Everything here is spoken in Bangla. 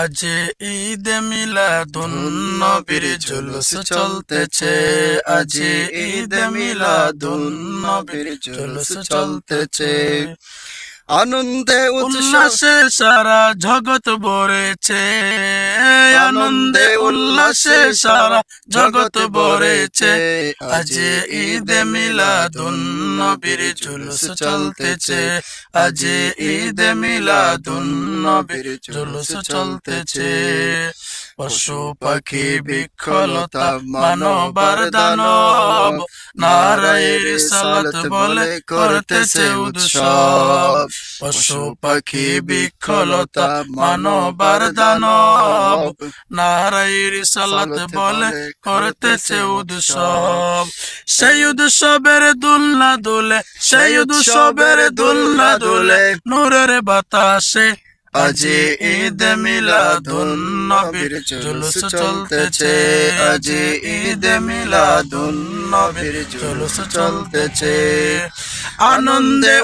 আজ ঈদ মিলাদুন নবীর জুলুস চলতেছে। আজ ঈদ মিলাদুন নবীর জুলুস চলতেছে। আনন্দে উল্লাসে সারা জগৎ ভরেছে। আনন্দে উল্লাসে সারা জগৎ ভরেছে। আজ ঈদ মিলাদুন নবীর জুলুস চলতেছে। আজ ঈদ মিলাদুন নবীর জুলুস চলতেছে। পশু পাখি বৃক্ষলতা মানবার দানব নারায়ে রিসালাত বলে করতেছে উৎসব। পশু পাখি বৃক্ষলতা মানবার দানব নারায়ে রিসালাত বলে করতেছে উৎসব। সেই উৎসবের দুলনা দুলে, সেই উৎসবের দুলনা দুলে নূরের বাতাসে। আজ ঈদ মিলাদুন নবীর জুলুস চলতেছে। আজ ঈদ মিলাদুন নবীর জুলুস চলতেছে। আনন্দে